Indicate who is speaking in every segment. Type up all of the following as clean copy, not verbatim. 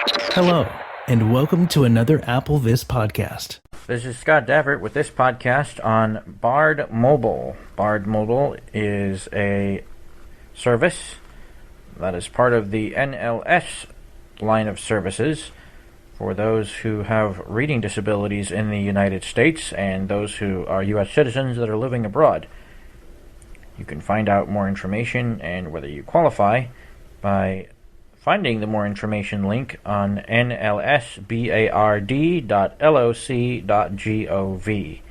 Speaker 1: Hello, and welcome to another Apple This podcast.
Speaker 2: This is Scott Davert with this podcast on BARD Mobile. BARD Mobile is a service that is part of the NLS line of services for those who have reading disabilities in the United States and those who are U.S. citizens that are living abroad. You can find out more information and whether you qualify by finding the more information link on nlsbard.loc.gov.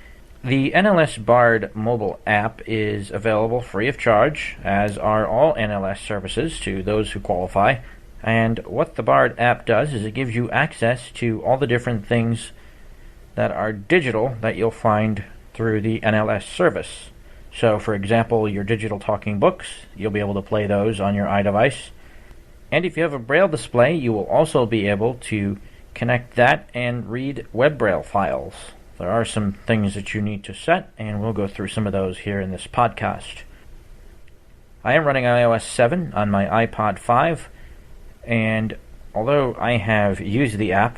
Speaker 2: The NLS BARD mobile app is available free of charge, as are all NLS services to those who qualify. And what the BARD app does is it gives you access to all the different things that are digital that you'll find through the NLS service. So, for example, your digital talking books, you'll be able to play those on your iDevice. And if you have a Braille display, you will also be able to connect that and read web Braille files. There are some things that you need to set, and we'll go through some of those here in this podcast. I am running iOS 7 on my iPod 5, and although I have used the app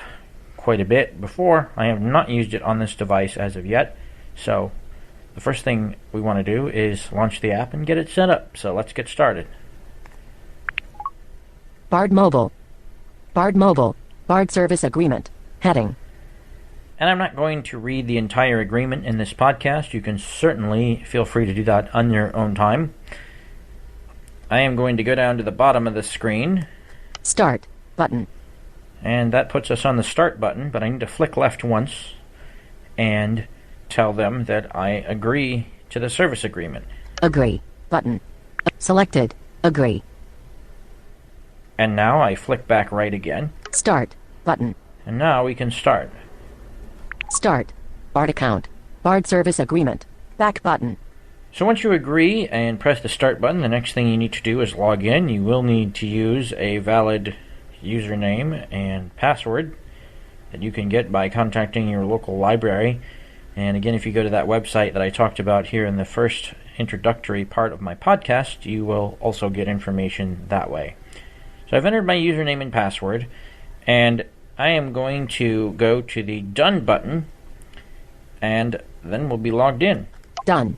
Speaker 2: quite a bit before, I have not used it on this device as of yet. So the first thing we want to do is launch the app and get it set up. So let's get started.
Speaker 3: BARD Mobile. BARD Mobile. BARD Service Agreement. Heading.
Speaker 2: And I'm not going to read the entire agreement in this podcast. You can certainly feel free to do that on your own time. I am going to go down to the bottom of the screen.
Speaker 3: Start button.
Speaker 2: And that puts us on the Start button, but I need to flick left once and tell them that I agree to the service agreement.
Speaker 3: Agree button. Selected. Agree.
Speaker 2: And now I flick back right again.
Speaker 3: Start button.
Speaker 2: And now we can start.
Speaker 3: Start. BARD account. BARD service agreement. Back button.
Speaker 2: So once you agree and press the Start button, the next thing you need to do is log in. You will need to use a valid username and password that you can get by contacting your local library. And again, if you go to that website that I talked about here in the first introductory part of my podcast, you will also get information that way. So I've entered my username and password, and I am going to go to the Done button, and then we'll be logged in.
Speaker 3: Done.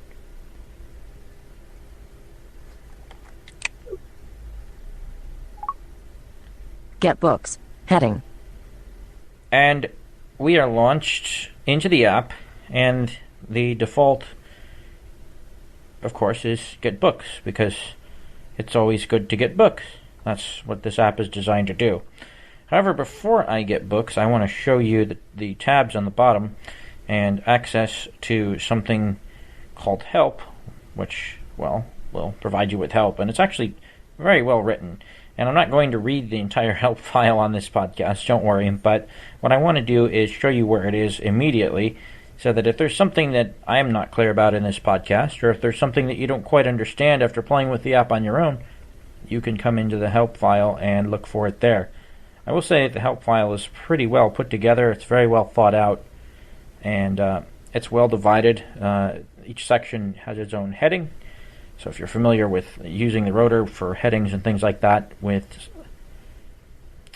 Speaker 3: Get books. Heading.
Speaker 2: And we are launched into the app, and the default, of course, is get books, because it's always good to get books. That's what this app is designed to do. However, before I get books, I want to show you the tabs on the bottom and access to something called Help, which, well, will provide you with help. And it's actually very well written. And I'm not going to read the entire help file on this podcast, don't worry. But what I want to do is show you where it is immediately, so that if there's something that I am not clear about in this podcast, or if there's something that you don't quite understand after playing with the app on your own, you can come into the help file and look for it there. I will say that the help file is pretty well put together. It's very well thought out, and it's well divided. Each section has its own heading. So if you're familiar with using the rotor for headings and things like that with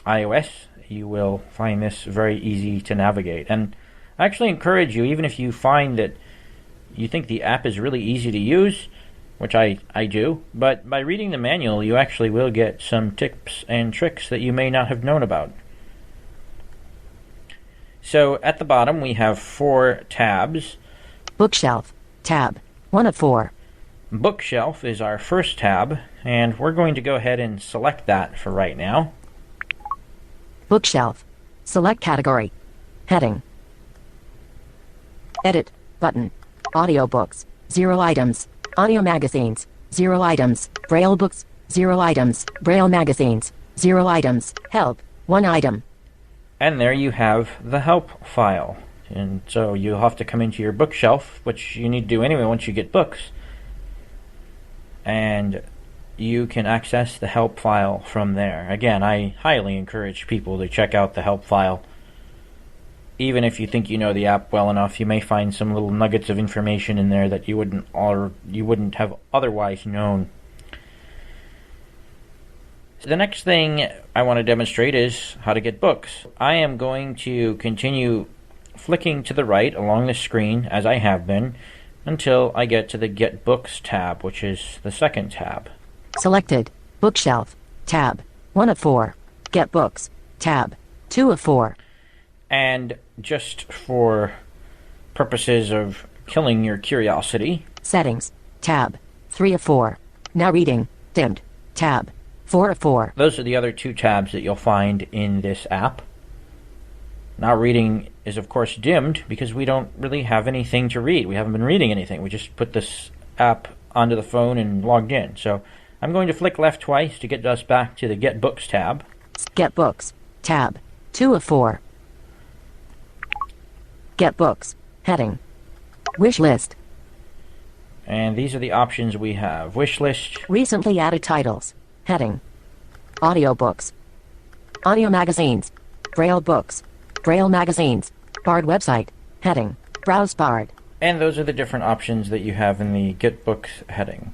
Speaker 2: iOS, you will find this very easy to navigate. And I actually encourage you, even if you find that you think the app is really easy to use, which I do, but by reading the manual, you actually will get some tips and tricks that you may not have known about. So at the bottom, we have 4 tabs.
Speaker 3: Bookshelf. Tab. 1 of 4.
Speaker 2: Bookshelf is our first tab, and we're going to go ahead and select that for right now.
Speaker 3: Bookshelf. Select category. Heading. Edit button. Audiobooks. 0 items. Audio magazines. 0 items. Braille books. 0 items. Braille magazines. 0 items. Help. 1 item.
Speaker 2: And there you have the help file. And so you'll have to come into your bookshelf, which you need to do anyway once you get books. And you can access the help file from there. Again, I highly encourage people to check out the help file. Even if you think you know the app well enough, you may find some little nuggets of information in there that you wouldn't have otherwise known. So the next thing I want to demonstrate is how to get books. I am going to continue flicking to the right along the screen as I have been until I get to the Get Books tab, which is the second tab.
Speaker 3: Selected. Bookshelf. Tab. 1 of 4. Get Books. Tab. 2 of 4.
Speaker 2: And just for purposes of killing your curiosity,
Speaker 3: Settings. Tab. 3 of 4. Now reading. Dimmed. Tab. 4 of 4.
Speaker 2: those are the other two tabs that you'll find in this app. Now reading is of course dimmed because we don't really have anything to read. We haven't been reading anything. We just put this app onto the phone and logged in. So I'm going to flick left twice to get us back to the Get Books tab.
Speaker 3: Get Books. Tab. 2 of 4. Get Books. Heading. Wish list.
Speaker 2: And these are the options we have. Wish list.
Speaker 3: Recently added titles. Heading. Audiobooks. Audio magazines. Braille books. Braille magazines. BARD website. Heading. Browse BARD.
Speaker 2: And those are the different options that you have in the Get Books heading.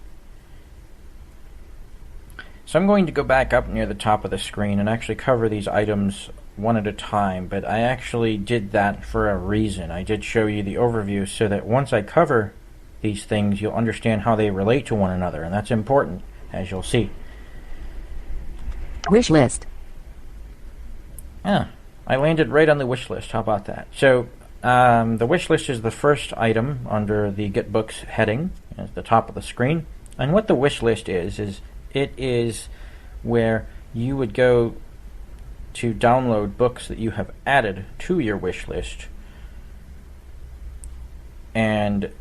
Speaker 2: So I'm going to go back up near the top of the screen and actually cover these items one at a time, but I actually did that for a reason. I did show you the overview so that once I cover these things, you'll understand how they relate to one another, and that's important, as you'll see.
Speaker 3: Wish list.
Speaker 2: I landed right on the wish list. How about that? So the wish list is the first item under the Get Books heading at the top of the screen. And what the wish list is it is where you would go to download books that you have added to your wish list. And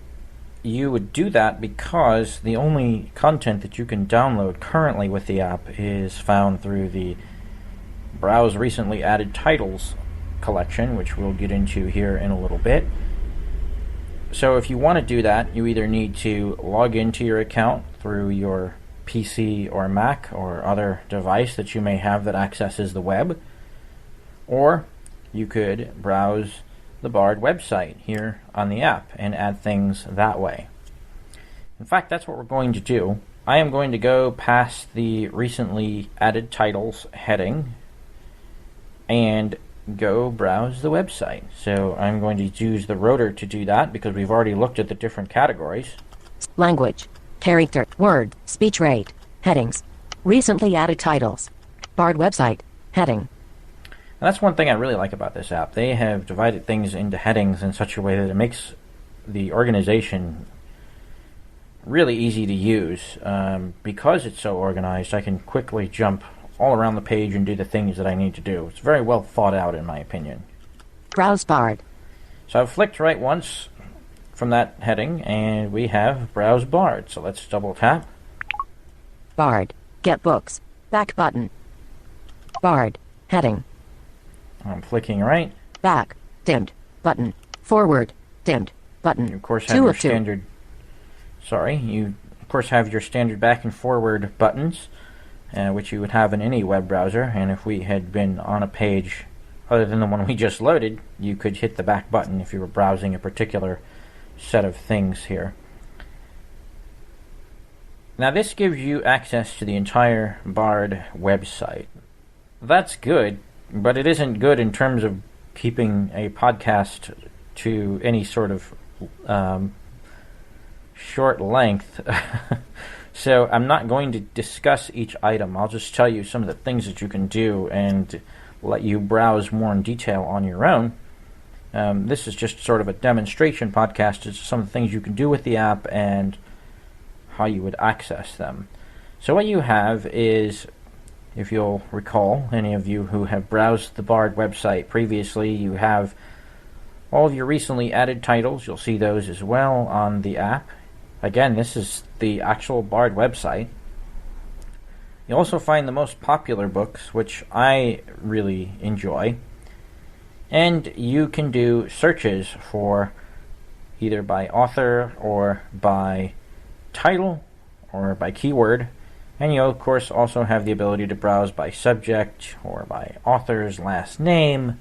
Speaker 2: you would do that because the only content that you can download currently with the app is found through the Browse Recently Added Titles collection, which we'll get into here in a little bit. So if you want to do that, you either need to log into your account through your PC or Mac or other device that you may have that accesses the web, or you could browse the BARD website here on the app and add things that way. In fact, that's what we're going to do. I am going to go past the Recently Added Titles heading and go browse the website. So I'm going to use the rotor to do that because we've already looked at the different categories.
Speaker 3: Language. Character. Word. Speech rate. Headings. Recently added titles. BARD website. Heading.
Speaker 2: And that's one thing I really like about this app. They have divided things into headings in such a way that it makes the organization really easy to use. Because it's so organized, I can quickly jump all around the page and do the things that I need to do. It's very well thought out, in my opinion.
Speaker 3: Browse BARD.
Speaker 2: So I've flicked right once from that heading, and we have Browse BARD. So let's double tap.
Speaker 3: BARD. Get Books. Back button. BARD. Heading.
Speaker 2: I'm flicking right.
Speaker 3: Back. Dimmed. Button. Forward. Dimmed. Button.
Speaker 2: You of course have
Speaker 3: 2
Speaker 2: your
Speaker 3: of 2.
Speaker 2: standard. Sorry, you of course have your standard back and forward buttons, which you would have in any web browser. And if we had been on a page other than the one we just loaded, you could hit the back button if you were browsing a particular set of things here. Now this gives you access to the entire BARD website. That's good, but it isn't good in terms of keeping a podcast to any sort of short length. So I'm not going to discuss each item. I'll just tell you some of the things that you can do and let you browse more in detail on your own. This is just sort of a demonstration podcast as to some of the things you can do with the app and how you would access them. So what you have is, if you'll recall, any of you who have browsed the BARD website previously, you have all of your recently added titles. You'll see those as well on the app. Again, this is the actual BARD website. You'll also find the most popular books, which I really enjoy. And you can do searches for either by author or by title or by keyword. And you'll, of course, also have the ability to browse by subject or by author's last name.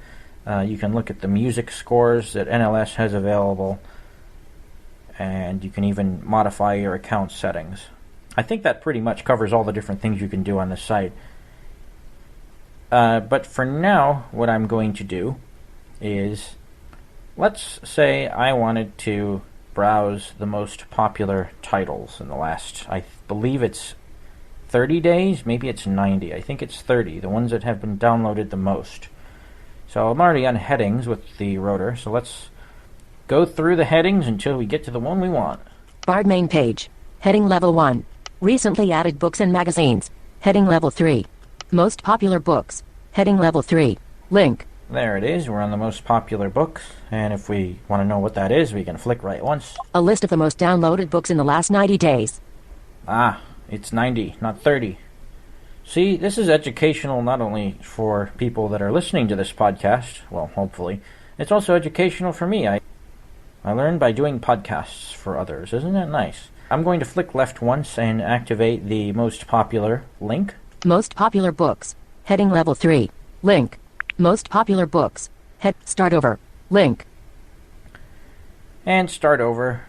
Speaker 2: You can look at the music scores that NLS has available. And you can even modify your account settings. I think that pretty much covers all the different things you can do on this site. But for now, what I'm going to do is, let's say I wanted to browse the most popular titles in the last, I believe it's 30 days, maybe it's 90. I think it's 30, the ones that have been downloaded the most. So I'm already on headings with the rotor, so let's go through the headings until we get to the one we want.
Speaker 3: BARD main page. Heading level 1. Recently added books and magazines. Heading level 3. Most popular books. Heading level 3. Link.
Speaker 2: There it is, we're on the most popular books, and if we want to know what that is, we can flick right once.
Speaker 3: A list of the most downloaded books in the last 90 days.
Speaker 2: Ah, it's 90, not 30. See, this is educational not only for people that are listening to this podcast, well, hopefully, it's also educational for me. I learned by doing podcasts for others. Isn't that nice? I'm going to flick left once and activate the most popular link.
Speaker 3: Most popular books. Heading level 3. Link. Most popular books. Start over. Link.
Speaker 2: And start over,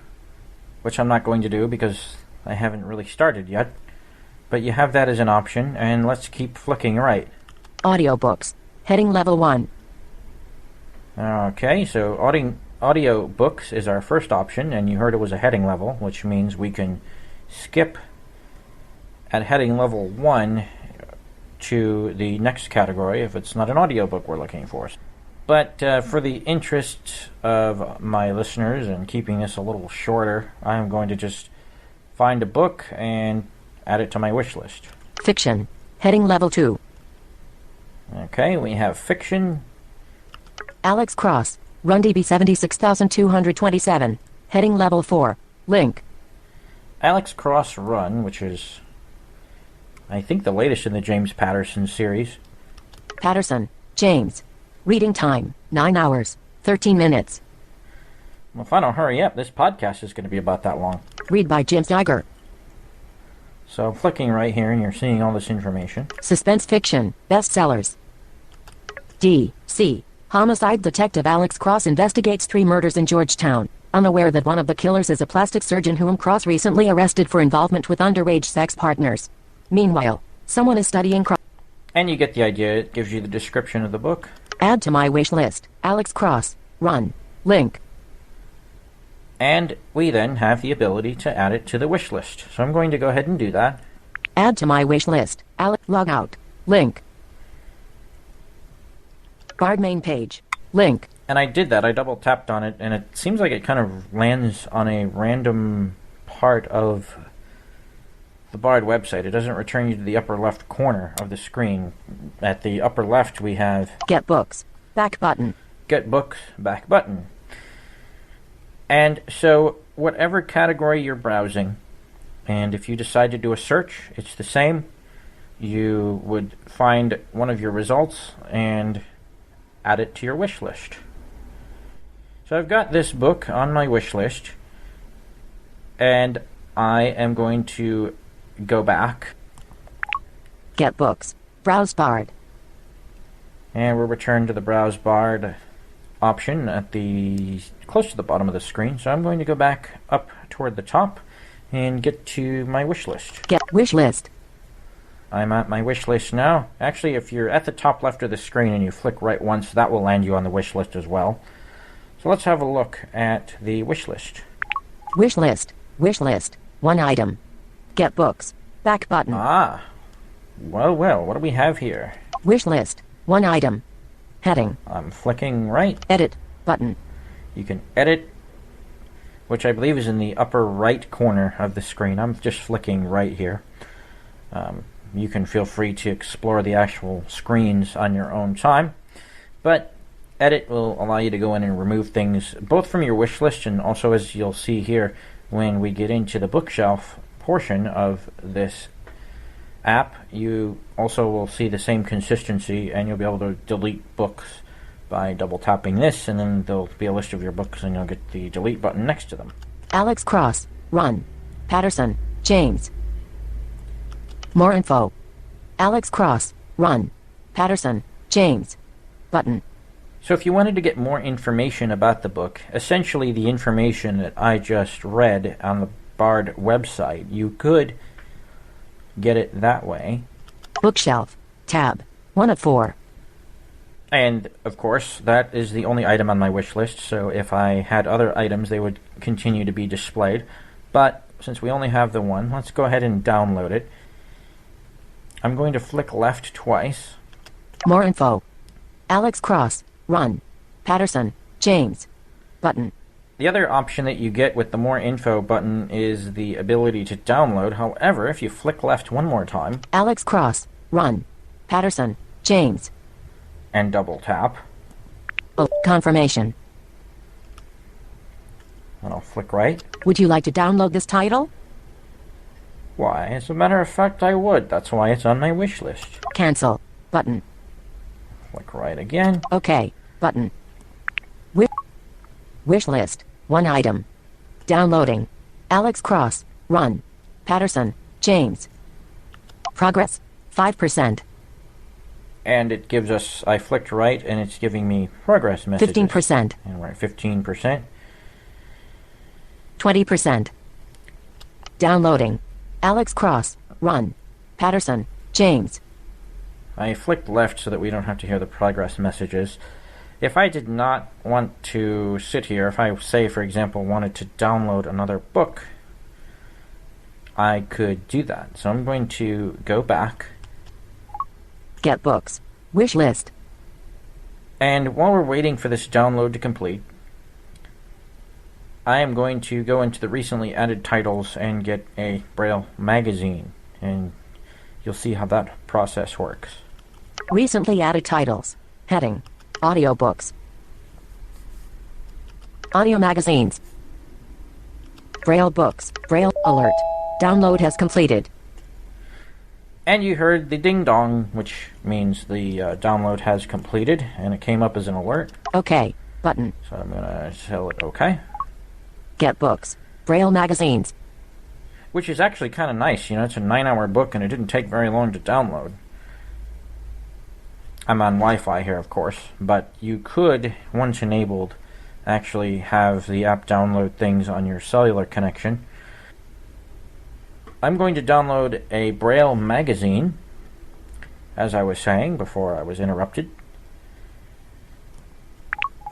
Speaker 2: which I'm not going to do because I haven't really started yet. But you have that as an option, and let's keep flicking right.
Speaker 3: Audiobooks. Heading level 1.
Speaker 2: Okay, so audio books is our first option, and you heard it was a heading level, which means we can skip at heading level 1 to the next category if it's not an audiobook we're looking for. But for the interest of my listeners and keeping this a little shorter, I'm going to just find a book and add it to my wish list.
Speaker 3: Fiction. Heading level 2.
Speaker 2: Okay, we have fiction.
Speaker 3: Alex Cross. Run DB 76227. Heading level 4. Link.
Speaker 2: Alex Cross Run, which is, I think, the latest in the James Patterson series.
Speaker 3: Patterson, James. Reading time, 9 hours, 13 minutes.
Speaker 2: Well, if I don't hurry up, this podcast is going to be about that long.
Speaker 3: Read by Jim Steiger.
Speaker 2: So I'm flicking right here, and you're seeing all this information.
Speaker 3: Suspense fiction, bestsellers. D.C. Homicide detective Alex Cross investigates 3 murders in Georgetown, unaware that one of the killers is a plastic surgeon whom Cross recently arrested for involvement with underage sex partners. Meanwhile, someone is studying Cross.
Speaker 2: And you get the idea. It gives you the description of the book.
Speaker 3: Add to my wish list. Alex Cross. Run. Link.
Speaker 2: And we then have the ability to add it to the wish list. So I'm going to go ahead and do that.
Speaker 3: Add to my wish list. Log out. Link. BARD main page. Link.
Speaker 2: And I did that. I double tapped on it, and it seems like it kind of lands on a random part of the BARD website. It doesn't return you to the upper left corner of the screen. At the upper left, we have
Speaker 3: Get Books. Back button.
Speaker 2: Get Books, back button. And so whatever category you're browsing, and if you decide to do a search, it's the same. You would find one of your results and add it to your wish list. So I've got this book on my wish list, and I am going to go back.
Speaker 3: Get Books. Browse BARD.
Speaker 2: And we'll return to the Browse BARD option at the close to the bottom of the screen. So I'm going to go back up toward the top and get to my wish list.
Speaker 3: Get wish list.
Speaker 2: I'm at my wish list now. Actually, if you're at the top left of the screen and you flick right once, that will land you on the wish list as well. So let's have a look at the wish list.
Speaker 3: Wish list. Wish list. 1 item. Get Books. Back button.
Speaker 2: Ah. Well, what do we have here?
Speaker 3: Wish list. 1 item. Heading.
Speaker 2: I'm flicking right.
Speaker 3: Edit. Button.
Speaker 2: You can edit, which I believe is in the upper right corner of the screen. I'm just flicking right here. You can feel free to explore the actual screens on your own time. But edit will allow you to go in and remove things both from your wish list and also, as you'll see here, when we get into the bookshelf portion of this app, you also will see the same consistency, and you'll be able to delete books by double tapping this, and then there'll be a list of your books and you'll get the delete button next to them.
Speaker 3: Alex Cross. Run. Patterson, James. More info. Alex Cross. Run. Patterson, James. Button.
Speaker 2: So if you wanted to get more information about the book, essentially the information that I just read on the BARD website, you could get it that way.
Speaker 3: Bookshelf. Tab. 1 of 4.
Speaker 2: And, of course, that is the only item on my wish list, so if I had other items, they would continue to be displayed. But since we only have the one, let's go ahead and download it. I'm going to flick left twice.
Speaker 3: More info. Alex Cross, Run. Patterson, James. Button.
Speaker 2: The other option that you get with the More Info button is the ability to download. However, if you flick left one more time...
Speaker 3: Alex Cross, Run. Patterson, James.
Speaker 2: And double tap.
Speaker 3: Oh, confirmation.
Speaker 2: And I'll flick right.
Speaker 3: Would you like to download this title?
Speaker 2: Why, as a matter of fact, I would. That's why it's on my wish list.
Speaker 3: Cancel. Button.
Speaker 2: Flick right again.
Speaker 3: OK. Button. Wish list. 1 item. Downloading. Alex Cross, Run. Patterson, James. Progress. 5%.
Speaker 2: And it gives us, I flicked right, and it's giving me progress messages.
Speaker 3: 15%.
Speaker 2: And we're at 15%.
Speaker 3: 20%. Downloading. Alex Cross, Run. Patterson, James.
Speaker 2: I flicked left so that we don't have to hear the progress messages. If I did not want to sit here, if I, say, for example, wanted to download another book, I could do that. So I'm going to go back.
Speaker 3: Get books. Wish list.
Speaker 2: And while we're waiting for this download to complete, I am going to go into the recently added titles and get a Braille magazine. And you'll see how that process works.
Speaker 3: Recently added titles. Heading. Audiobooks. Audio magazines. Braille books. Braille alert. Download has completed.
Speaker 2: And you heard the ding-dong, which means the download has completed, and it came up as an alert.
Speaker 3: OK. Button.
Speaker 2: So I'm going to tell it OK.
Speaker 3: Get books. Braille magazines.
Speaker 2: Which is actually kind of nice. You know, it's a 9-hour book, and it didn't take very long to download. I'm on Wi-Fi here, of course, but you could, once enabled, actually have the app download things on your cellular connection. I'm going to download a Braille magazine, as I was saying before I was interrupted.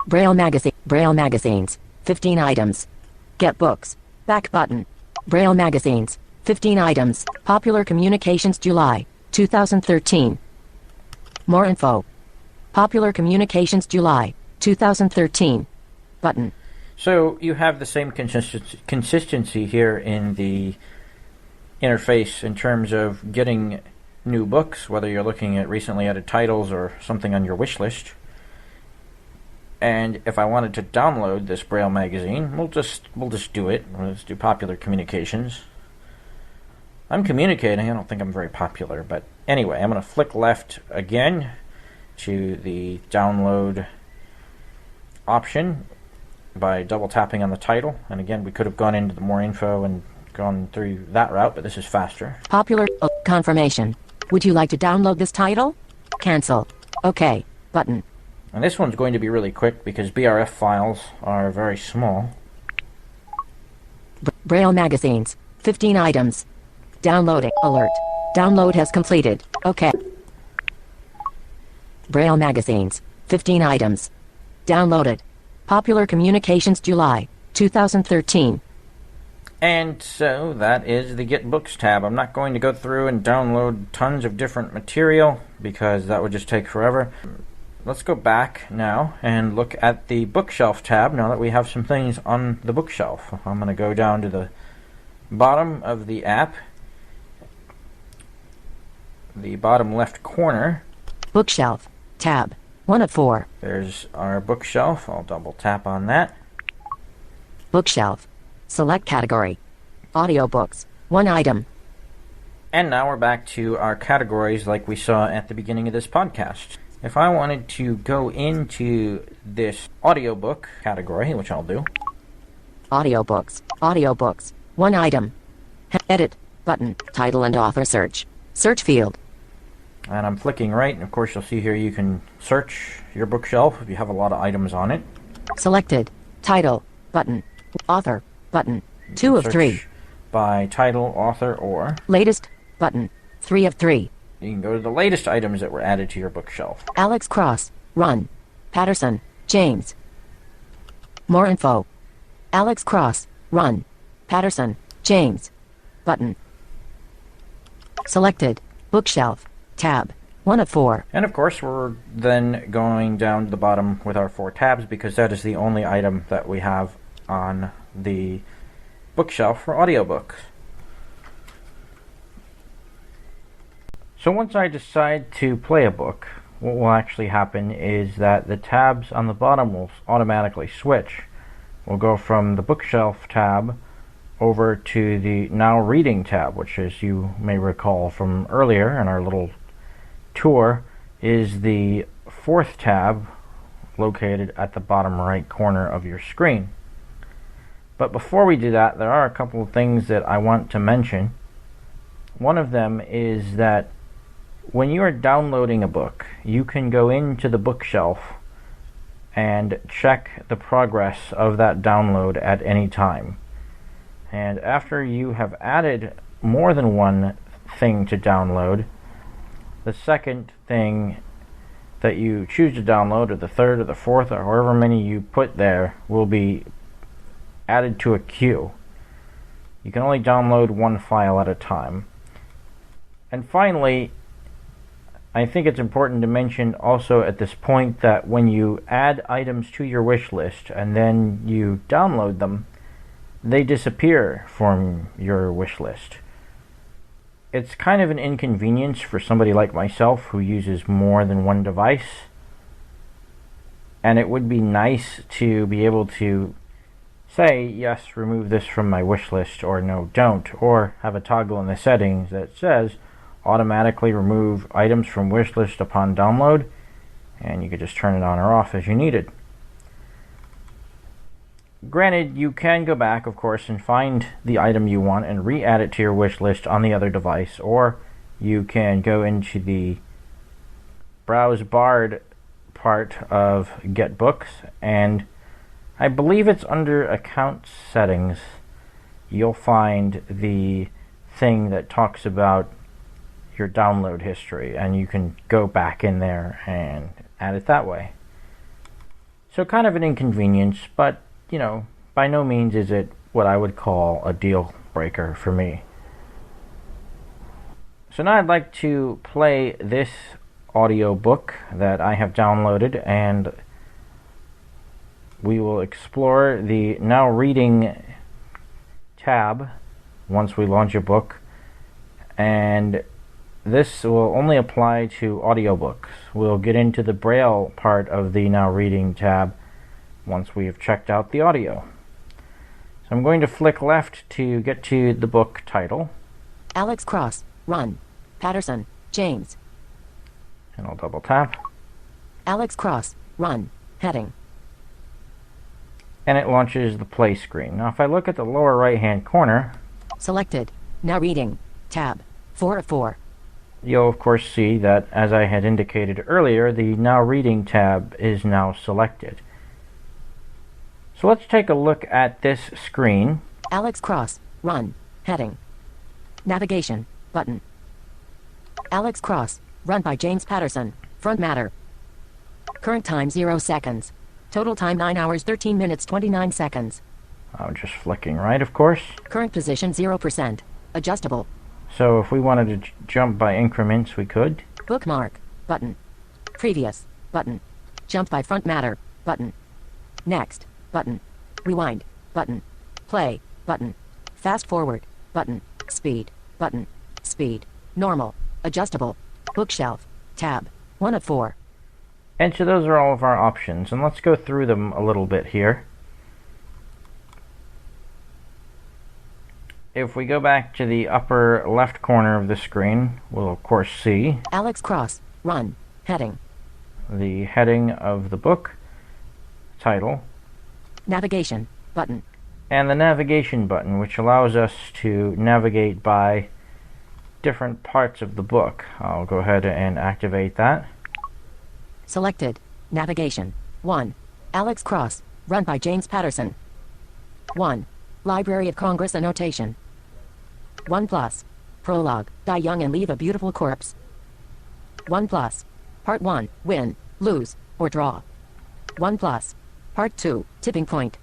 Speaker 3: Braille magazines. 15 items. Get books. Back button. Braille magazines. 15 items. Popular Communications July 2013. More info. Popular Communications July 2013. Button.
Speaker 2: So you have the same consistency here in the interface in terms of getting new books, whether you're looking at recently added titles or something on your wish list. And if I wanted to download this Braille magazine, we'll just do it. We'll just do Popular Communications. I'm communicating. I don't think I'm very popular, but anyway, I'm going to flick left again to the download option by double tapping on the title. And again, we could have gone into the More Info and gone through that route, but this is faster.
Speaker 3: Popular confirmation. Would you like to download this title? Cancel. OK. Button.
Speaker 2: And this one's going to be really quick because BRF files are very small.
Speaker 3: Braille magazines. 15 items. Downloading. Alert. Download has completed. OK. Braille magazines. 15 items. Downloaded. Popular Communications July 2013.
Speaker 2: And so that is the Get Books tab. I'm not going to go through and download tons of different material because that would just take forever. Let's go back now and look at the Bookshelf tab now that we have some things on the bookshelf. I'm going to go down to the bottom of the app, the bottom left corner.
Speaker 3: Bookshelf tab. 1 of 4.
Speaker 2: There's our bookshelf. I'll double tap on that.
Speaker 3: Bookshelf. Select category. Audiobooks. 1 item.
Speaker 2: And now we're back to our categories like we saw at the beginning of this podcast. If I wanted to go into this audiobook category, which I'll do.
Speaker 3: Audiobooks. Audiobooks. 1 item. Edit. Button. Title and author search. Search field.
Speaker 2: And I'm flicking right, and of course you'll see here you can search your bookshelf if you have a lot of items on it.
Speaker 3: Selected. Title. Button. Author. Button. 2 of 3.
Speaker 2: By title, author, or...
Speaker 3: Latest. Button. 3 of 3.
Speaker 2: you can go to the latest items that were added to your bookshelf.
Speaker 3: Alex Cross, Run. Patterson, James. More info. Alex Cross, Run. Patterson, James. Button. Selected. Bookshelf. Tab. 1 of 4.
Speaker 2: And of course, we're then going down to the bottom with our 4 tabs because that is the only item that we have on the bookshelf for audiobooks. So once I decide to play a book, what will actually happen is that the tabs on the bottom will automatically switch. We'll go from the bookshelf tab over to the Now Reading tab, which, as you may recall from earlier in our little tour, is the 4th tab located at the bottom right corner of your screen. But before we do that, there are a couple of things that I want to mention. One of them is that when you are downloading a book, you can go into the bookshelf and check the progress of that download at any time. And after you have added more than one thing to download, the second thing that you choose to download, or the third or the fourth, or however many you put there, will be added to a queue. You can only download one file at a time. And finally, I think it's important to mention also at this point that when you add items to your wish list and then you download them, they disappear from your wish list. It's kind of an inconvenience for somebody like myself who uses more than one device, and it would be nice to be able to say, yes, remove this from my wish list, or no, don't, or have a toggle in the settings that says automatically remove items from wish list upon download, and you could just turn it on or off as you needed. Granted, you can go back, of course, and find the item you want and re-add it to your wish list on the other device, or you can go into the Browse BARD part of Get Books, and I believe it's under Account Settings. You'll find the thing that talks about your download history, and you can go back in there and add it that way. So kind of an inconvenience, but you know, by no means is it what I would call a deal breaker for me. So now I'd like to play this audio book that I have downloaded, and we will explore the Now Reading tab once we launch a book, and this will only apply to audiobooks. We'll get into the Braille part of the Now Reading tab once we have checked out the audio. So I'm going to flick left to get to the book title.
Speaker 3: Alex Cross, Run. Patterson, James.
Speaker 2: And I'll double tap.
Speaker 3: Alex Cross, Run. Heading.
Speaker 2: And it launches the play screen. Now if I look at the lower right hand corner,
Speaker 3: Selected. Now Reading. Tab. 4 of 4.
Speaker 2: you'll of course see that, as I had indicated earlier, the Now Reading tab is now selected. So let's take a look at this screen.
Speaker 3: Alex Cross, Run. Heading. Navigation. Button. Alex Cross, Run by James Patterson. Front matter. Current time 0 seconds. Total time 9 hours 13 minutes 29 seconds.
Speaker 2: I'm just flicking right, of course.
Speaker 3: Current position 0%. Adjustable.
Speaker 2: So if we wanted to jump by increments, we could.
Speaker 3: Bookmark. Button. Previous. Button. Jump by front matter. Button. Next. Button. Rewind. Button. Play. Button. Fast forward. Button. Speed. Button. Speed. Normal. Adjustable. Bookshelf. Tab. 1 of 4.
Speaker 2: And so those are all of our options, and let's go through them a little bit here. If we go back to the upper left corner of the screen, we'll of course see
Speaker 3: Alex Cross, Run. Heading.
Speaker 2: the heading of the book, title,
Speaker 3: Navigation. Button.
Speaker 2: and the navigation button, which allows us to navigate by different parts of the book. I'll go ahead and activate that.
Speaker 3: Selected. Navigation. 1. Alex Cross, Run by James Patterson. 1. Library of Congress annotation. 1 plus. Prologue. Die young and leave a beautiful corpse. 1 plus. Part 1, win, lose, or draw. 1 plus. Part 2, tipping point.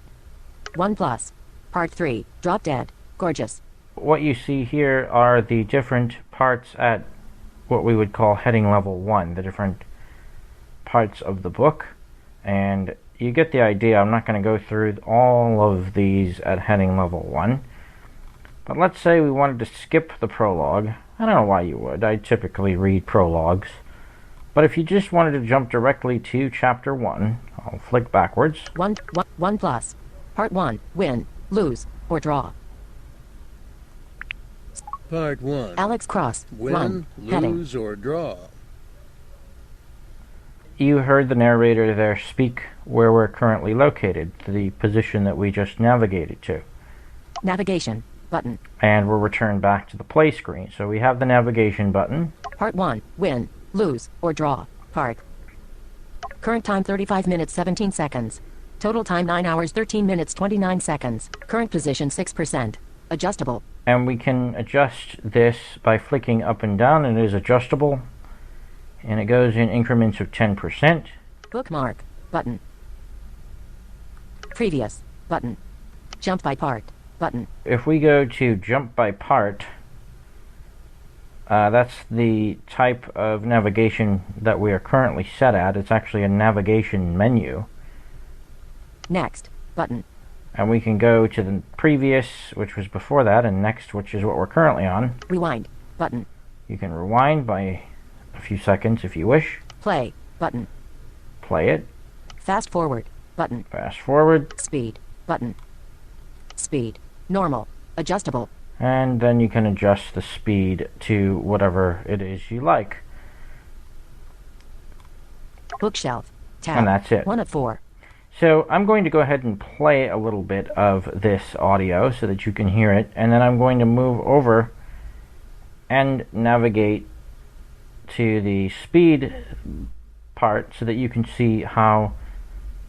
Speaker 3: 1 plus. Part 3, drop dead, gorgeous.
Speaker 2: What you see here are the different parts at what we would call heading level 1, the different parts of the book, and you get the idea. I'm not going to go through all of these at heading level 1, but let's say we wanted to skip the prologue. I don't know why you would. I typically read prologues, but if you just wanted to jump directly to chapter 1, I'll flick backwards.
Speaker 3: 1 plus. Part 1, win, lose, or draw.
Speaker 4: Part 1.
Speaker 3: Alex Cross,
Speaker 4: Win,
Speaker 3: run, heading.
Speaker 4: lose, or draw.
Speaker 2: You heard the narrator there speak where we're currently located, the position that we just navigated to.
Speaker 3: Navigation, button.
Speaker 2: And we're returned back to the play screen. So we have the navigation button.
Speaker 3: Part 1, win, lose, or draw. Part. Current time 35 minutes 17 seconds. Total time 9 hours 13 minutes 29 seconds. Current position 6%. Adjustable.
Speaker 2: And we can adjust this by flicking up and down. It is adjustable. And it goes in increments of 10%.
Speaker 3: Bookmark, button. Previous, button. Jump by part, button.
Speaker 2: If we go to jump by part, that's the type of navigation that we are currently set at. It's actually a navigation menu.
Speaker 3: Next, button.
Speaker 2: And we can go to the previous, which was before that, and next, which is what we're currently on.
Speaker 3: Rewind, button.
Speaker 2: You can rewind by a few seconds if you wish.
Speaker 3: Play, button.
Speaker 2: Play it.
Speaker 3: Fast forward, button.
Speaker 2: Fast forward.
Speaker 3: Speed, button. Speed, normal, adjustable.
Speaker 2: And then you can adjust the speed to whatever it is you like.
Speaker 3: Bookshelf, tab.
Speaker 2: And that's it.
Speaker 3: 1 of 4.
Speaker 2: So I'm going to go ahead and play a little bit of this audio so that you can hear it, and then I'm going to move over and navigate to the speed part so that you can see how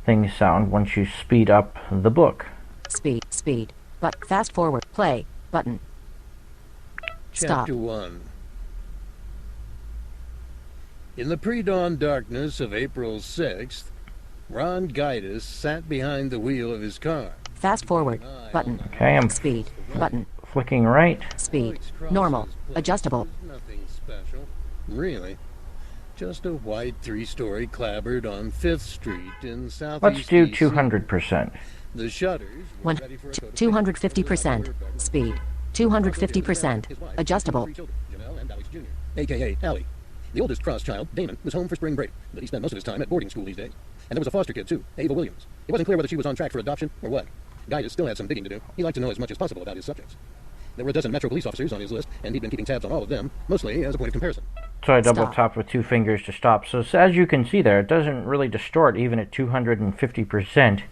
Speaker 2: things sound once you speed up the book.
Speaker 3: Speed, but fast forward, play, button. Stop.
Speaker 4: Chapter 1. In the pre-dawn darkness of April 6th, Ron Gaius sat behind the wheel of his car.
Speaker 3: Fast forward, button.
Speaker 2: Okay, I'm
Speaker 3: Speed, button.
Speaker 2: flicking right.
Speaker 3: Speed, normal, adjustable.
Speaker 4: Nothing special. Really. Just a white 3-story clapboard on 5th Street in Southeast
Speaker 2: Let's do
Speaker 4: DC.
Speaker 2: 200%.
Speaker 4: The shutters were ready for a coat of paint.
Speaker 3: 250%. Speed, 250%. Adjustable.
Speaker 4: Janelle and Alex Jr., a.k.a. Allie. The oldest Cross child, Damon, was home for spring break, but he spent most of his time at boarding school these days. And there was a foster kid, too, Ava Williams. It wasn't clear whether she was on track for adoption or what. Gaius still had some digging to do. He liked to know as much as possible about his subjects. There were a dozen Metro police officers on his list, and he'd been keeping tabs on all of them, mostly as a point of comparison.
Speaker 2: So I double
Speaker 3: Stop.
Speaker 2: tapped with 2 fingers to stop. So as you can see there, it doesn't really distort even at 250%.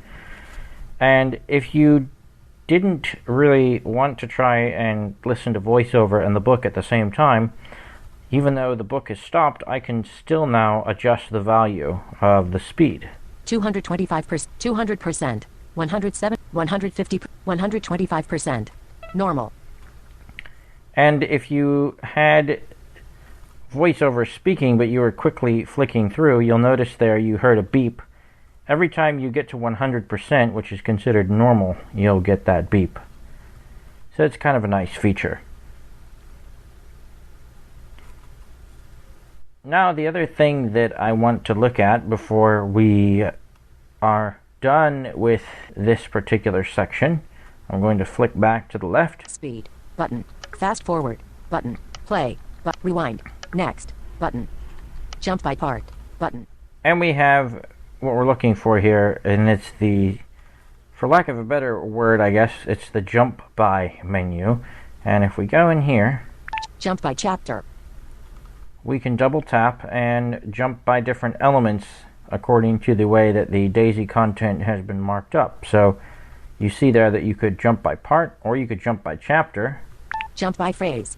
Speaker 2: And if you didn't really want to try and listen to voiceover and the book at the same time, even though the book is stopped, I can still now adjust the value of the speed.
Speaker 3: 225%, 200%, 107, 150, 125%. Normal.
Speaker 2: And if you had voiceover speaking but you were quickly flicking through, you'll notice there you heard a beep. Every time you get to 100%, which is considered normal, you'll get that beep. So it's kind of a nice feature. Now, the other thing that I want to look at before we are done with this particular section, I'm going to flick back to the left.
Speaker 3: Speed, button. Fast forward, button. Play, but rewind. Next, button. Jump by part, button.
Speaker 2: And we have what we're looking for here, and it's the, for lack of a better word, I guess, it's the jump by menu. And if we go in here,
Speaker 3: Jump by chapter.
Speaker 2: we can double tap and jump by different elements according to the way that the DAISY content has been marked up. So you see there that you could jump by part, or you could jump by chapter.
Speaker 3: Jump by phrase.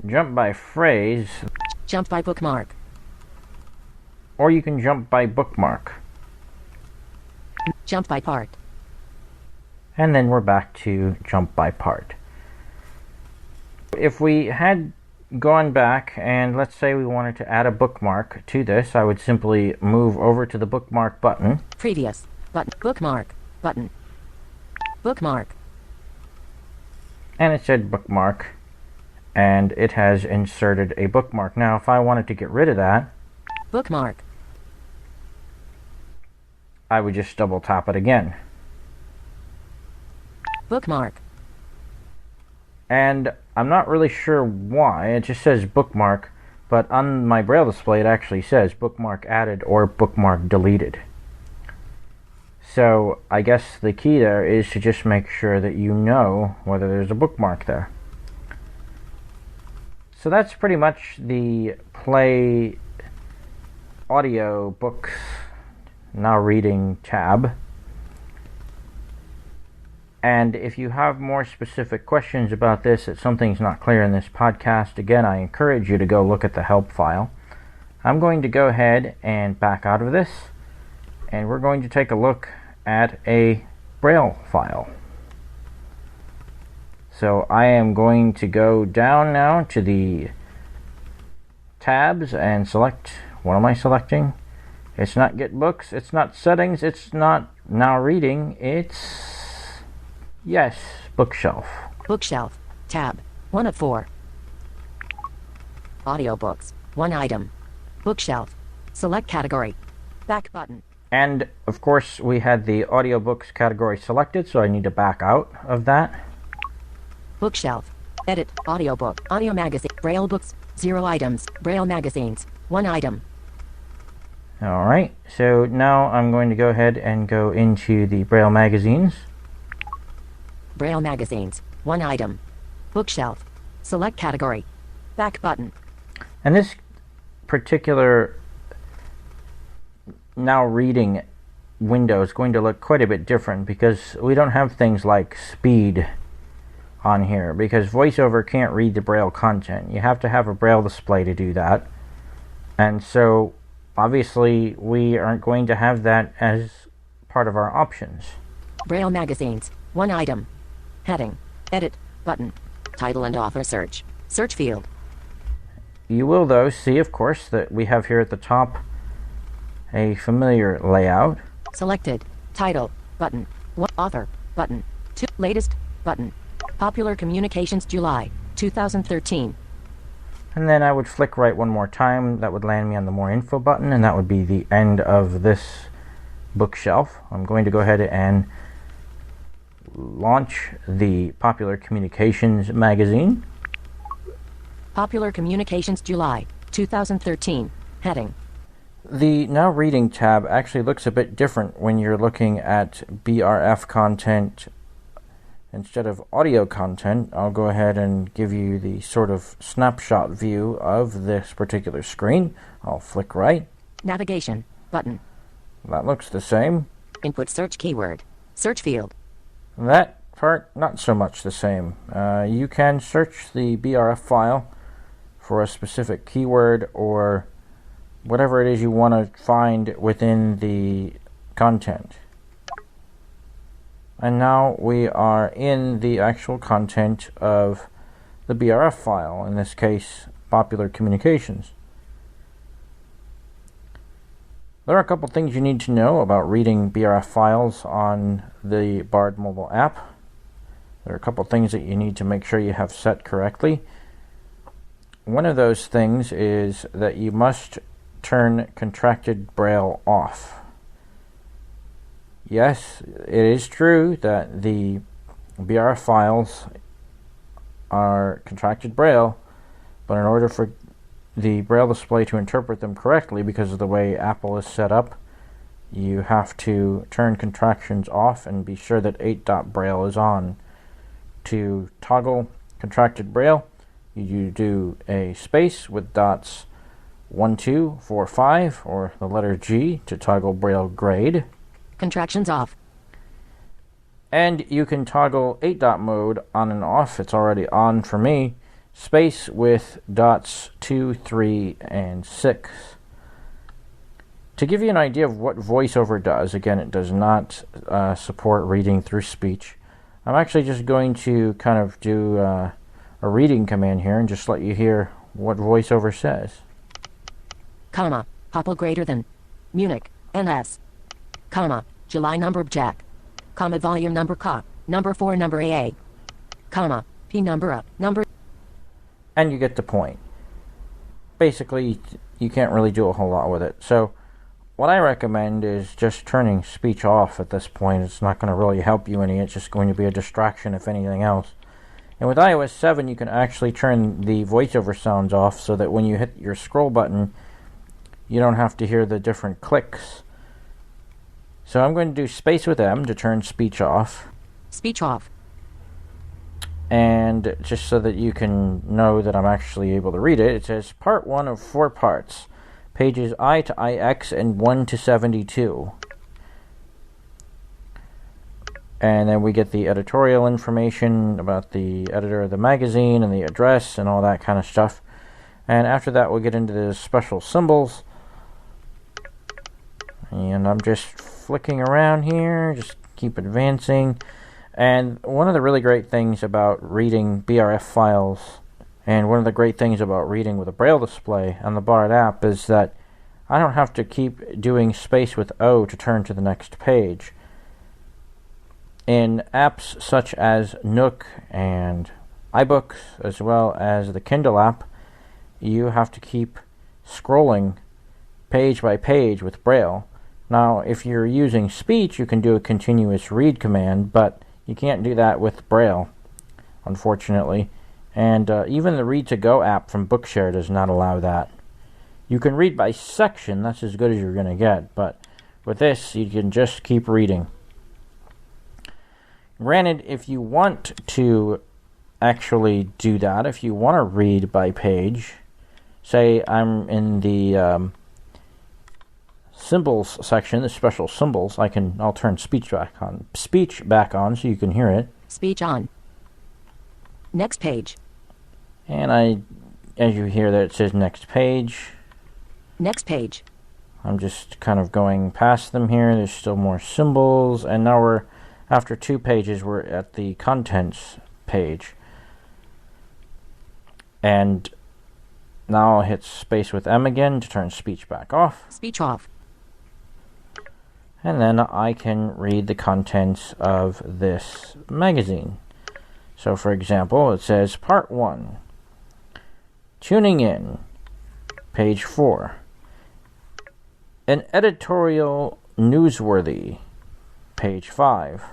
Speaker 2: Jump by phrase,
Speaker 3: Jump by bookmark.
Speaker 2: or you can jump by bookmark.
Speaker 3: Jump by part.
Speaker 2: And then we're back to jump by part. If we had going back, and let's say we wanted to add a bookmark to this, I would simply move over to the bookmark button.
Speaker 3: Previous button. Bookmark button. Bookmark.
Speaker 2: And it said bookmark, and it has inserted a bookmark. Now, if I wanted to get rid of that,
Speaker 3: Bookmark.
Speaker 2: I would just double tap it again.
Speaker 3: Bookmark.
Speaker 2: And I'm not really sure why. It just says bookmark, but on my Braille display it actually says bookmark added or bookmark deleted. So I guess the key there is to just make sure that you know whether there's a bookmark there. So that's pretty much the Play Audio Books Now Reading tab. And if you have more specific questions about this, if something's not clear in this podcast, again, I encourage you to go look at the help file. I'm going to go ahead and back out of this, and we're going to take a look at a Braille file. So I am going to go down now to the tabs and select, what am I selecting? It's not Get Books, it's not Settings, it's not Now Reading, it's, yes, Bookshelf.
Speaker 3: Bookshelf. Tab. 1 of 4. Audiobooks. 1 item. Bookshelf. Select category. Back button.
Speaker 2: And of course we had the audiobooks category selected, so I need to back out of that.
Speaker 3: Bookshelf. Edit. Audiobook. Audio magazine. Braille books. 0 items. Braille magazines. 1 item.
Speaker 2: Alright, so now I'm going to go ahead and go into the Braille magazines.
Speaker 3: Braille magazines. 1 item. Bookshelf. Select category. Back button.
Speaker 2: And this particular Now Reading window is going to look quite a bit different because we don't have things like speed on here, because VoiceOver can't read the Braille content. You have to have a Braille display to do that. And so obviously we aren't going to have that as part of our options.
Speaker 3: Braille magazines. 1 item. Heading. Edit. Button. Title and author search. Search field.
Speaker 2: You will, though, see, of course, that we have here at the top a familiar layout.
Speaker 3: Selected. Title. Button. 1 author. Button. 2 latest. Button. Popular Communications July 2013.
Speaker 2: And then I would flick right one more time. That would land me on the More Info button, and that would be the end of this bookshelf. I'm going to go ahead and launch the Popular Communications magazine.
Speaker 3: Popular Communications July 2013. Heading.
Speaker 2: The Now Reading tab actually looks a bit different when you're looking at BRF content instead of audio content. I'll go ahead and give you the sort of snapshot view of this particular screen. I'll flick right.
Speaker 3: Navigation. Button.
Speaker 2: That looks the same.
Speaker 3: Input search keyword. Search field.
Speaker 2: That part, not so much the same. You can search the BRF file for a specific keyword or whatever it is you want to find within the content. And now we are in the actual content of the BRF file, in this case, Popular Communications. There are a couple things you need to know about reading BRF files on the BARD mobile app. There are a couple things that you need to make sure you have set correctly. One of those things is that you must turn contracted Braille off. Yes, it is true that the BRF files are contracted Braille, but in order for the Braille display to interpret them correctly, because of the way Apple is set up, you have to turn contractions off and be sure that 8-dot Braille is on. To toggle contracted Braille, you do a space with dots 1, 2, 4, 5, or the letter G to toggle Braille grade.
Speaker 3: Contractions off.
Speaker 2: And you can toggle 8-dot mode on and off. It's already on for me. Space with dots 2, 3, and 6. To give you an idea of what VoiceOver does, again, it does not support reading through speech. I'm actually just going to kind of do a reading command here and just let you hear what VoiceOver says.
Speaker 3: comma, Popple greater than, Munich, NS, comma, July number Jack, comma, volume number Ca, number 4 number AA, comma, P number up, number.
Speaker 2: And you get the point. Basically, you can't really do a whole lot with it. So, what I recommend is just turning speech off at this point. It's not going to really help you any. It's just going to be a distraction, if anything else. And with iOS 7, you can actually turn the voiceover sounds off so that when you hit your scroll button, you don't have to hear the different clicks. So I'm going to do space with M to turn speech off.
Speaker 3: Speech off.
Speaker 2: And just so that you can know that I'm actually able to read it, it says part 1 of 4 parts. Pages I to IX and 1 to 72. And then we get the editorial information about the editor of the magazine and the address and all that kind of stuff. And after that, we'll get into the special symbols. And I'm just flicking around here, just keep advancing. And one of the really great things about reading BRF files, and one of the great things about reading with a Braille display on the BARD app, is that I don't have to keep doing space with O to turn to the next page. In apps such as Nook and iBooks, as well as the Kindle app, you have to keep scrolling page by page with Braille. Now, if you're using speech, you can do a continuous read command, but you can't do that with Braille, unfortunately. And even the Read2Go app from Bookshare does not allow that. You can read by section, that's as good as you're going to get, but with this, you can just keep reading. Granted, if you want to actually do that, if you want to read by page, say I'm in the symbols section, the special symbols, I'll turn speech back on so you can hear it.
Speaker 3: Speech on. Next page.
Speaker 2: And as you hear that, it says next page.
Speaker 3: Next page.
Speaker 2: I'm just kind of going past them here. There's still more symbols, and now after 2 pages, we're at the contents page. And now I'll hit space with M again to turn speech back off.
Speaker 3: Speech off.
Speaker 2: And then I can read the contents of this magazine. So, for example, it says Part 1. Tuning in. Page 4. An editorial newsworthy. Page 5.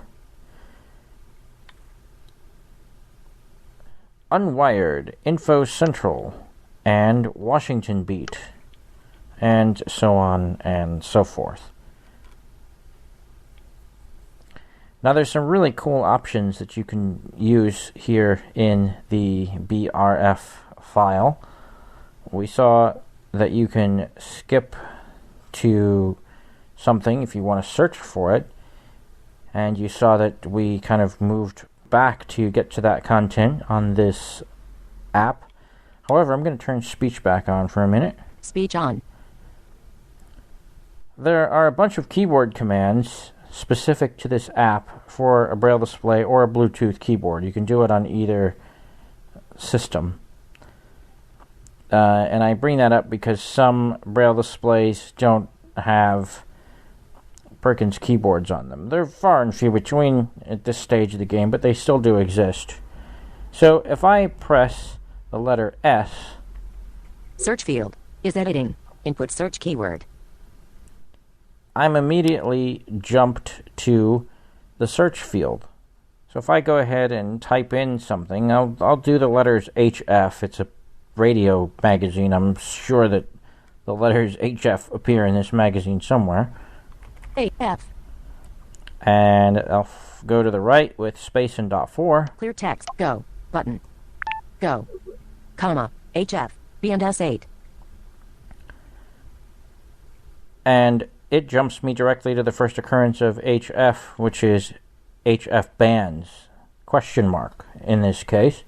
Speaker 2: Unwired, Info Central, and Washington Beat, and so on and so forth. Now there's some really cool options that you can use here in the BRF file. We saw that you can skip to something if you want to search for it, and you saw that we kind of moved back to get to that content on this app. However, I'm going to turn speech back on for a minute.
Speaker 3: Speech on.
Speaker 2: There are a bunch of keyboard commands specific to this app for a Braille display or a Bluetooth keyboard. You can do it on either system. And I bring that up because some Braille displays don't have Perkins keyboards on them. They're far and few between at this stage of the game, but they still do exist. So if I press the letter S...
Speaker 3: Search field is editing. Input search keyword.
Speaker 2: I'm immediately jumped to the search field. So if I go ahead and type in something, I'll do the letters HF. It's a radio magazine. I'm sure that the letters HF appear in this magazine somewhere.
Speaker 3: AF.
Speaker 2: And I'll go to the right with space and dot 4.
Speaker 3: Clear text. Go. Button. Go. Comma. HF. B and S8.
Speaker 2: And it jumps me directly to the first occurrence of HF, which is HF bands, question mark in this case.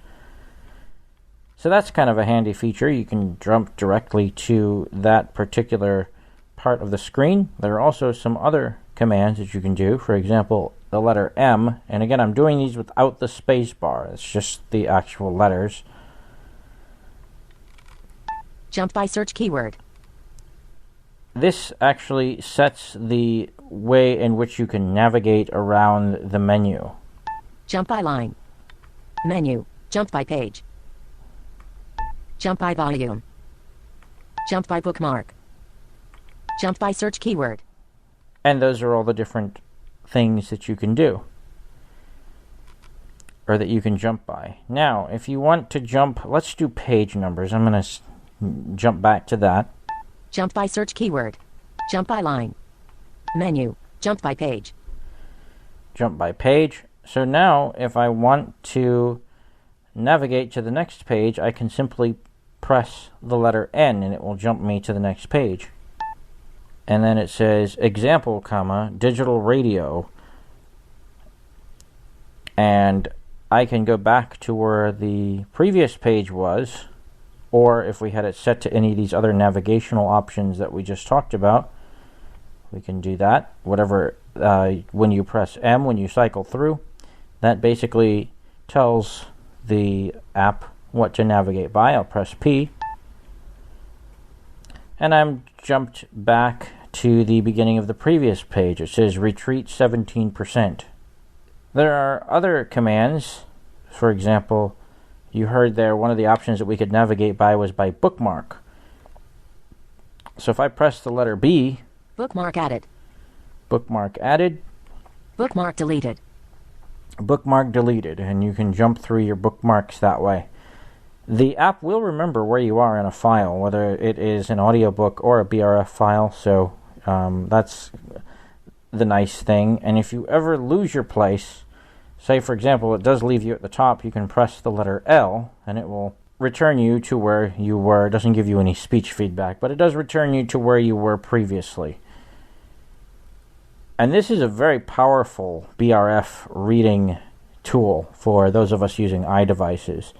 Speaker 2: So that's kind of a handy feature. You can jump directly to that particular part of the screen. There are also some other commands that you can do. For example, the letter M, and again I'm doing these without the space bar. It's just the actual letters.
Speaker 3: Jump by search keyword.
Speaker 2: This actually sets the way in which you can navigate around the menu.
Speaker 3: Jump by line. Menu. Jump by page. Jump by volume. Jump by bookmark. Jump by search keyword.
Speaker 2: And those are all the different things that you can do, or that you can jump by. Now, if you want to jump, let's do page numbers. I'm going to jump back to that.
Speaker 3: Jump by search keyword. Jump by line. Menu. Jump by page.
Speaker 2: Jump by page. So now, if I want to navigate to the next page, I can simply press the letter N and it will jump me to the next page. And then it says example, comma, digital radio. And I can go back to where the previous page was, or if we had it set to any of these other navigational options that we just talked about, we can do that. Whatever, when you press M, when you cycle through, that basically tells the app what to navigate by. I'll press P. And I'm jumped back to the beginning of the previous page. It says retreat 17%. There are other commands. For example, you heard there one of the options that we could navigate by was by bookmark. So if I press the letter B,
Speaker 3: Bookmark added.
Speaker 2: bookmark added,
Speaker 3: Bookmark deleted.
Speaker 2: bookmark deleted, and you can jump through your bookmarks that way. The app will remember where you are in a file, whether it is an audiobook or a BRF file, so that's the nice thing. And if you ever lose your place, say for example it does leave you at the top, you can press the letter L and it will return you to where you were. It doesn't give you any speech feedback, but it does return you to where you were previously. And this is a very powerful BRF reading tool for those of us using iDevices.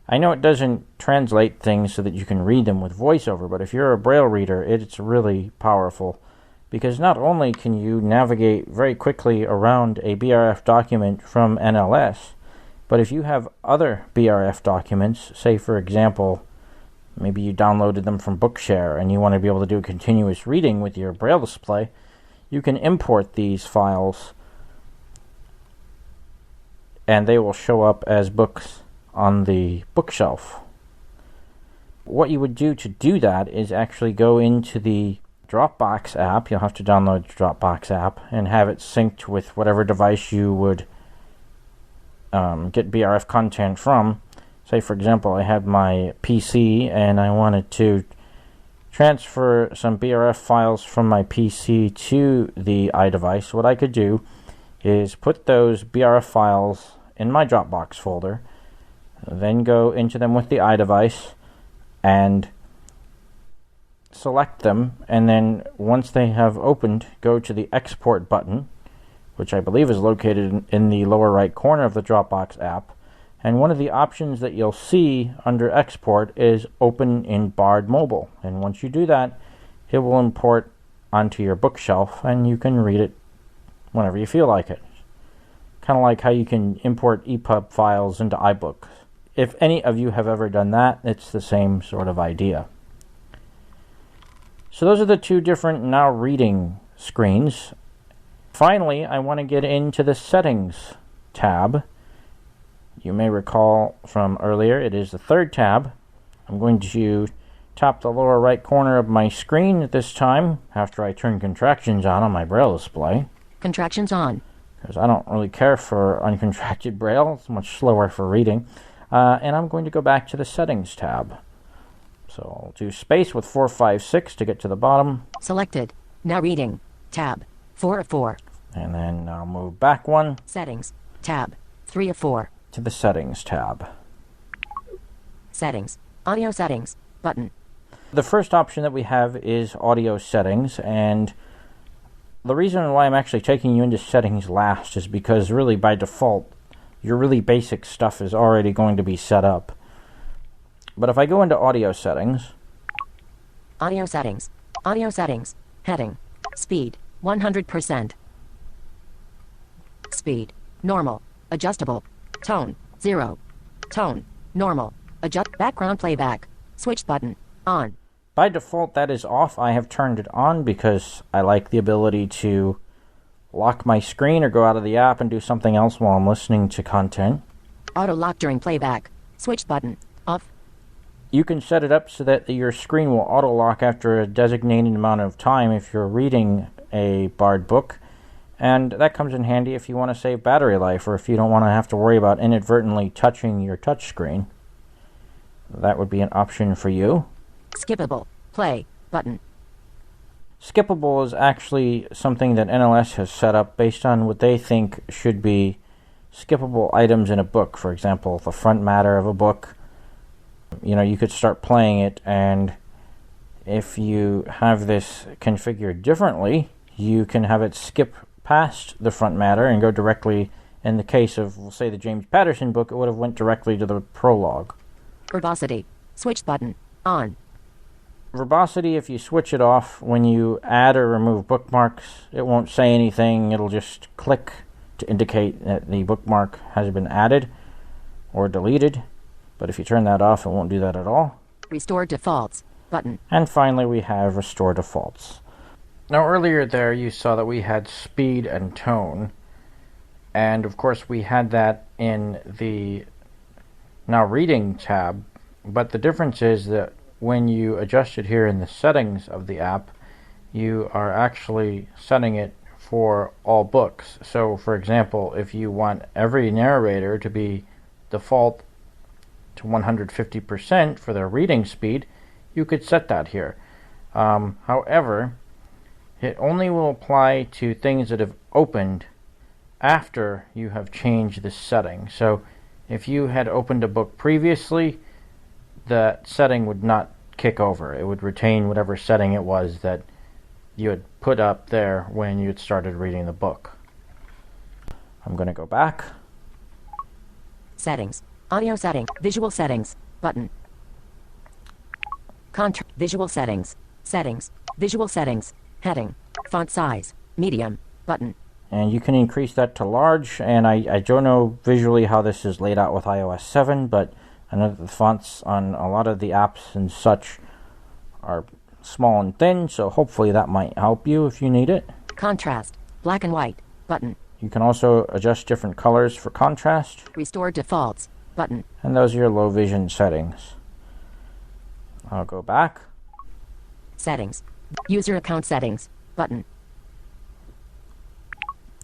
Speaker 2: I know it doesn't translate things so that you can read them with voiceover, but if you're a Braille reader, it's really powerful, because not only can you navigate very quickly around a BRF document from NLS, but if you have other BRF documents, say for example, maybe you downloaded them from Bookshare and you want to be able to do continuous reading with your Braille display, you can import these files and they will show up as books on the bookshelf. What you would do to do that is actually go into the Dropbox app. You'll have to download the Dropbox app and have it synced with whatever device you would get BRF content from. Say for example I had my PC and I wanted to transfer some BRF files from my PC to the iDevice. What I could do is put those BRF files in my Dropbox folder, then go into them with the iDevice and select them, and then once they have opened, go to the export button, which I believe is located in the lower right corner of the Dropbox app. And one of the options that you'll see under export is open in BARD mobile. And once you do that, it will import onto your bookshelf and you can read it whenever you feel like it. Kind of like how you can import EPUB files into iBooks. If any of you have ever done that, it's the same sort of idea. So those are the two different now reading screens. Finally, I want to get into the settings tab. You may recall from earlier, it is the third tab. I'm going to tap the lower right corner of my screen at this time after I turn contractions on my Braille display.
Speaker 3: Contractions on.
Speaker 2: Because I don't really care for uncontracted Braille. It's much slower for reading. And I'm going to go back to the settings tab. So I'll do space with 456 to get to the bottom.
Speaker 3: Selected. Now reading. Tab. 4 of 4.
Speaker 2: And then I'll move back one.
Speaker 3: Settings. Tab. 3 of 4.
Speaker 2: To the settings tab.
Speaker 3: Settings. Audio settings. Button.
Speaker 2: The first option that we have is audio settings, and the reason why I'm actually taking you into settings last is because really by default your really basic stuff is already going to be set up. But if I go into audio settings.
Speaker 3: Audio settings. Audio settings. Heading. Speed. 100%. Speed. Normal. Adjustable. Tone. 0. Tone. Normal. Adjust. Background playback. Switch button. On.
Speaker 2: By default, that is off. I have turned it on because I like the ability to lock my screen or go out of the app and do something else while I'm listening to content.
Speaker 3: Auto lock during playback. Switch button. Off.
Speaker 2: You can set it up so that your screen will auto lock after a designated amount of time if you're reading a BARD book. And that comes in handy if you want to save battery life or if you don't want to have to worry about inadvertently touching your touchscreen. That would be an option for you.
Speaker 3: Skippable. Play button.
Speaker 2: Skippable is actually something that NLS has set up based on what they think should be skippable items in a book. For example, the front matter of a book. You could start playing it, and if you have this configured differently, you can have it skip past the front matter and go directly. In the case of, we'll say, the James Patterson book, it would have went directly to the prologue.
Speaker 3: Verbosity. Switch button. On.
Speaker 2: Verbosity, if you switch it off, when you add or remove bookmarks, it won't say anything. It'll just click to indicate that the bookmark has been added or deleted. But if you turn that off, it won't do that at all.
Speaker 3: Restore defaults button.
Speaker 2: And finally, we have Restore Defaults. Now, earlier there, you saw that we had speed and tone. And, of course, we had that in the Now Reading tab. But the difference is that when you adjust it here in the settings of the app, you are actually setting it for all books. So, for example, if you want every narrator to be default to 150% for their reading speed, you could set that here. However, it only will apply to things that have opened after you have changed this setting. So if you had opened a book previously, that setting would not kick over. It would retain whatever setting it was that you had put up there when you had started reading the book. I'm going to go back.
Speaker 3: Settings. Audio setting. Visual settings. Button. Visual settings. Settings. Visual settings. Heading. Font size. Medium. Button.
Speaker 2: And you can increase that to large. And I don't know visually how this is laid out with iOS 7, but I know that the fonts on a lot of the apps and such are small and thin, so hopefully that might help you if you need it.
Speaker 3: Contrast. Black and white. Button.
Speaker 2: You can also adjust different colors for contrast.
Speaker 3: Restore defaults. Button.
Speaker 2: And those are your low vision settings. I'll go back.
Speaker 3: Settings. User account settings. Button.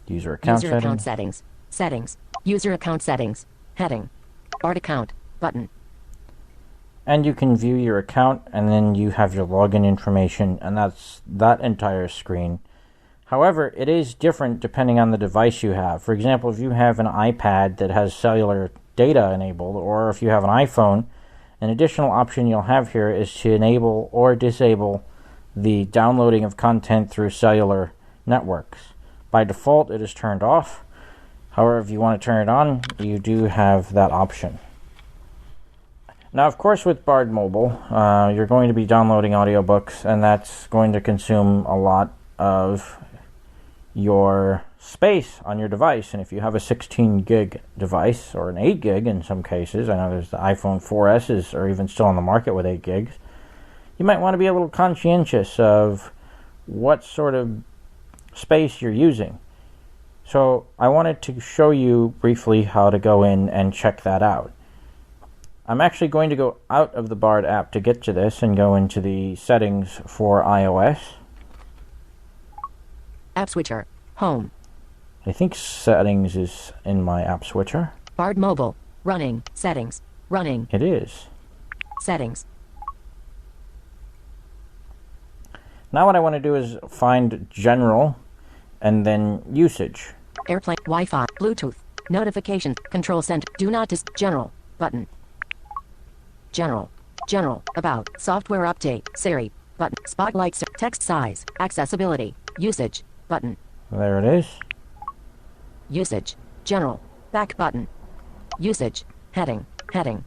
Speaker 2: User account
Speaker 3: User account settings. Settings. User account settings. Heading. BARD account. Button.
Speaker 2: And you can view your account, and then you have your login information, and that's that entire screen. However, it is different depending on the device you have. For example, if you have an iPad that has cellular data enabled, or if you have an iPhone, an additional option you'll have here is to enable or disable the downloading of content through cellular networks. By default, it is turned off. However, if you want to turn it on, you do have that option. Now, of course, with BARD Mobile, you're going to be downloading audiobooks, and that's going to consume a lot of your space on your device. And if you have a 16 gig device, or an 8 gig in some cases, I know there's the iPhone 4S's are even still on the market with 8 gigs, you might want to be a little conscientious of what sort of space you're using. So I wanted to show you briefly how to go in and check that out. I'm actually going to go out of the BARD app to get to this and go into the settings for iOS.
Speaker 3: App switcher. Home.
Speaker 2: I think settings is in my app switcher.
Speaker 3: BARD mobile. Running. Settings. Running.
Speaker 2: It is.
Speaker 3: Settings.
Speaker 2: Now what I want to do is find general and then usage.
Speaker 3: Airplane. Wi-Fi. Bluetooth. Notifications. Control center. Do not general. Button. General. General. About. Software update. Siri. Button. Spotlight. Text size. Accessibility. Usage. Button.
Speaker 2: There it is.
Speaker 3: Usage. General. Back button. Usage. Heading. Heading.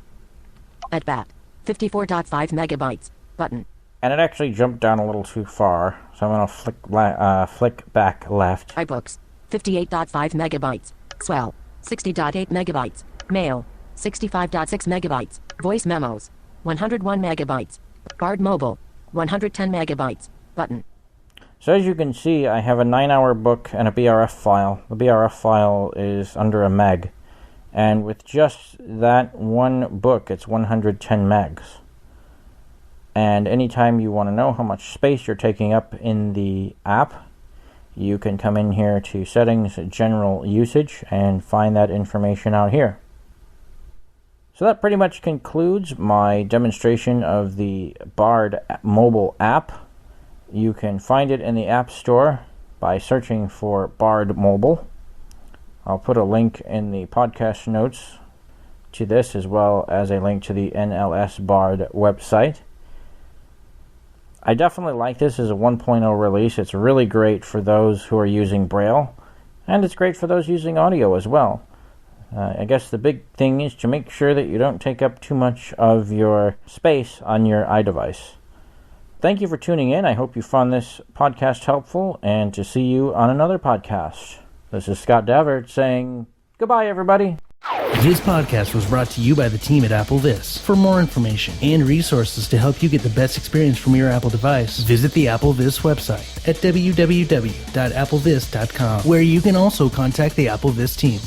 Speaker 3: At bat. 54.5 megabytes. Button.
Speaker 2: And it actually jumped down a little too far, so I'm going to flick back left.
Speaker 3: iBooks. 58.5 megabytes. Swell. 60.8 megabytes. Mail. 65.6 megabytes. Voice memos. 101 megabytes. BARD Mobile, 110 megabytes. Button.
Speaker 2: So as you can see, I have a 9-hour book and a BRF file. The BRF file is under a meg. And with just that one book, it's 110 megs. And anytime you want to know how much space you're taking up in the app, you can come in here to Settings, General Usage, and find that information out here. So that pretty much concludes my demonstration of the BARD mobile app. You can find it in the App Store by searching for BARD Mobile. I'll put a link in the podcast notes to this, as well as a link to the NLS BARD website. I definitely like this as a 1.0 release. It's really great for those who are using Braille, and it's great for those using audio as well. I guess the big thing is to make sure that you don't take up too much of your space on your iDevice. Thank you for tuning in. I hope you found this podcast helpful, and to see you on another podcast. This is Scott Davert saying goodbye, everybody.
Speaker 1: This podcast was brought to you by the team at AppleVis. For more information and resources to help you get the best experience from your Apple device, visit the AppleVis website at www.applevis.com, where you can also contact the AppleVis team.